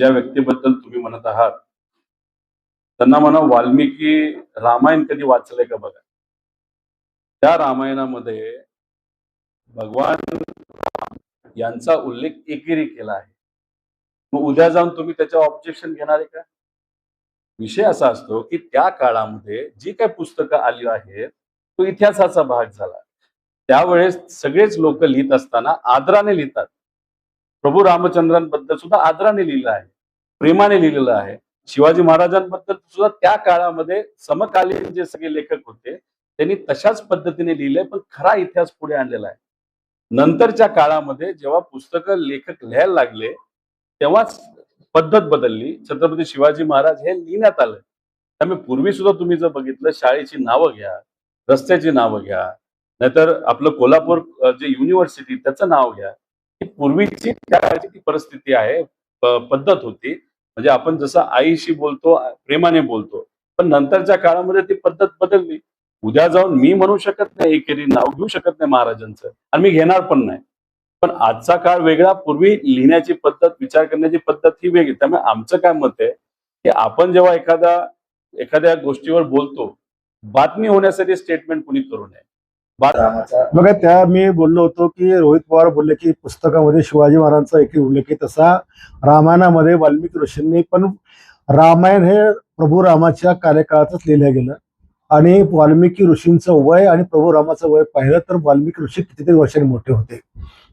ज्या व्यक्तीबद्दल तुम्ही म्हणत आहात त्यांना म्हणा वाल्मिकी रामायण कधी वाचलंय का बघा. त्या रामायणामध्ये भगवान यांचा उल्लेख एकेरी केला आहे. मग उद्या जाऊन तुम्ही त्याच्यावर ऑब्जेक्शन घेणार आहे का? विषय असा असतो की त्या काळामध्ये जी काही पुस्तकं आली आहेत तो इतिहासाचा भाग झाला. त्यावेळेस सगळेच लोक लिहित असताना आदराने लिहितात. प्रभू रामचंद्रांबद्दल सुद्धा आदराने लिहिलं आहे, प्रेमाने लिहिलेलं आहे. शिवाजी महाराजांबद्दल सुद्धा त्या काळामध्ये समकालीन जे सगळे लेखक होते त्यांनी तशाच पद्धतीने लिहिले, पण खरा इतिहास पुढे आणलेला आहे. नंतरच्या काळामध्ये जेव्हा पुस्तकं लेखक लिहायला लागले तेव्हाच पद्धत बदलली. छत्रपती शिवाजी महाराज हे लिहिण्यात आलं. त्यामुळे पूर्वी सुद्धा तुम्ही जर बघितलं शाळेची नावं घ्या, रस्त्याची नावं घ्या, नाहीतर आपलं कोल्हापूर जे युनिव्हर्सिटी त्याचं नाव घ्या. ही पूर्वीची त्या काळची ती परिस्थिती आहे, पद्धत होती. म्हणजे आपण जसं आईशी बोलतो प्रेमाने बोलतो, पण नंतरच्या काळामध्ये ती पद्धत बदलली. उद्या जाऊन मी म्हणू शकत नाही, एकेरी नाव घेऊ शकत नाही महाराजांचं, आणि मी घेणार पण नाही. पण आजचा काळ वेगळा, पूर्वी लिहिण्याची पद्धत, विचार करण्याची पद्धत ही वेगळी. त्यामुळे आमचं काय मत आहे की आपण जेव्हा एखाद्या गोष्टीवर बोलतो, बातमी होण्यासाठी स्टेटमेंट कुणी करू नये. बघा, त्या मी बोललो होतो की रोहित पवार बोलले की पुस्तकामध्ये शिवाजी महाराजांचा एक उल्लेख आहे, तसा रामायणामध्ये वाल्मिकी ऋषींनी पण रामायण हे प्रभू रामाच्या कार्यकाळातच लिहिलं गेलं. आणि वाल्मिकी ऋषींचं वय आणि प्रभू रामाचं वय पाहिलं तर वाल्मिकी ऋषी कितीतरी वर्षांनी मोठे होते.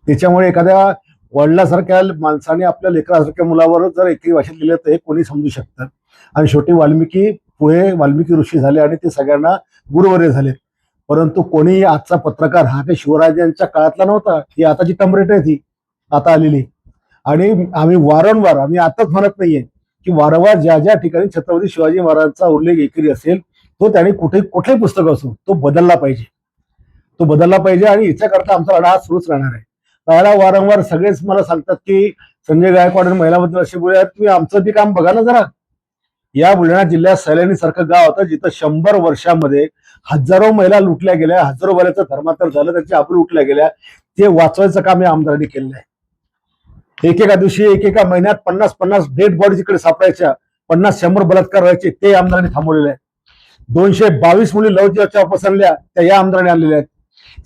त्याच्यामुळे एखाद्या वडिलासारख्या माणसाने आपल्या लेकरासारख्या मुलावर जर एकही भाषेत लिहिलं तर हे कोणी समजू शकतं. आणि शेवटी वाल्मिकी पुढे वाल्मिकी ऋषी झाले आणि ते सगळ्यांना गुरुवर्य झाले. परंतु कोणी आजचा पत्रकार हा काही शिवराजांच्या काळातला नव्हता. ही आताची टमरेट आहे ती आता आलेली. आणि आम्ही वारंवार, आम्ही आताच म्हणत नाहीये की वारंवार ज्या ज्या ठिकाणी छत्रपती शिवाजी महाराजांचा उल्लेख एकेरी असेल तो त्यांनी कुठेही पुस्तक असो तो बदलला पाहिजे, तो बदलला पाहिजे. आणि याच्याकरता आमचा लढा हा सुरूच राहणार आहे. त्याला वारंवार सगळेच मला सांगतात की संजय गायकवाड महिलाबद्दल असे बोलूया, तुम्ही आमचं बी काम बघा ना जरा. या बुलढाणा जिल्ह्यात सैलानी सारखं गाव होतं जिथं 100 वर्षामध्ये हजारो महिला लुटल्या गेल्या, हजारो महिलांचं धर्मांतर झालं, त्यांच्या आबरू लुटल्या गेल्या. ते वाचवायचं काम या आमदारांनी केलेलं आहे. एकेका दिवशी एकेका महिन्यात 50-50 डेड बॉडी जिकडे सापडायच्या, 50-100 बलात्कार व्हायचे, ते आमदारांनी थांबवलेले आहे. 222 मुली लवचिकच्या वापस आणल्या, त्या या आमदारांनी आणलेल्या आहेत.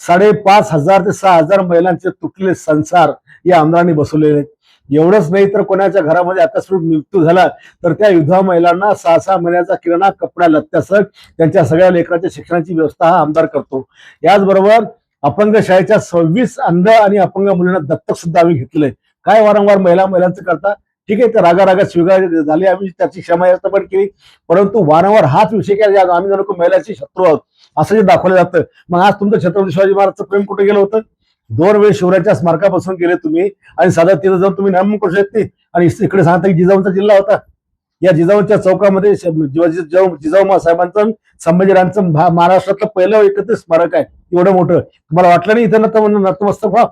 5,500 ते 6,000 महिलांचे तुटलेले संसार या आमदारांनी बसवलेले आहेत. एवढंच नाही तर कोणाच्या घरामध्ये आकस्मिक मृत्यू झाला तर त्या युद्धा महिलांना 6-6 महिन्याचा किराणा, कपडा, लत्त्यासह त्यांच्या सगळ्या लेकरांच्या शिक्षणाची व्यवस्था हा आमदार करतो. याचबरोबर अपंग शाळेच्या 26 अंध आणि अपंग मुलींना दत्तक सुद्धा आम्ही घेतलेलं आहे. काय वारंवार महिलांचं करता, ठीक आहे, तर रागारागात स्वीकार झाली, आम्ही त्याची क्षमा याचना पण केली. परंतु वारंवार हाच विषय काय, आम्ही जणू महिलांची शत्रू आहोत असं जे दाखवलं जातं. मग आज तुमचं छत्रपती शिवाजी महाराजचं प्रेम कुठे गेलं होतं? 2 वेळ शिवरायांच्या स्मारकापासून गेले तुम्ही, आणि साधा तिथं जाऊन तुम्ही नाम करू शकत नाही. आणि इकडे सांगता की जिजाऊंचा जिल्हा होता. या जिजाऊच्या चौकामध्ये जिजाऊ साहेबांचं, संभाजीरावांचं महाराष्ट्रातलं पहिलं एकत्रित स्मारक आहे, एवढं मोठं. तुम्हाला वाटलं नाही इथं नतमस्तक व्हा?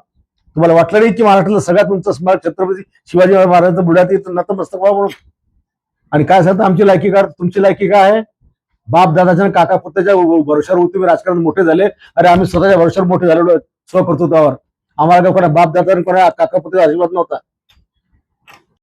तुम्हाला वाटलं नाही की महाराष्ट्रातलं सगळ्यात उंच स्मारक छत्रपती शिवाजी महाराजांचं बुलढाण्यात इथं नतमस्तक व्हा म्हणून? आणि काय सांगता आमची लायकी का, तुमची लायकी काय आहे? बाप दादाच्या काका पुत्याच्या भरोशावर तुम्ही राजकारणात मोठे झाले. अरे आम्ही स्वतःच्या भरोशावर मोठे झालेलो स्वकर्तृत्वावर. आम्हाला कोणा बाप दादा कोणा काका पुत्याचा आशीर्वाद नव्हता.